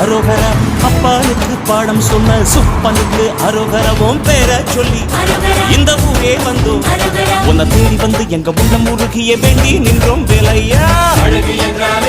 அரோகரா. அப்பானுக்கு பாடம் சொன்ன சுப்பனுக்கு அரோகரவும் பேர சொல்லி இந்த ஊரே வந்தோம். உன்னை தேடி வந்து எங்க உள்ள முருகிய வேண்டி நின்றோம் வேலையா. அழகு என்றால்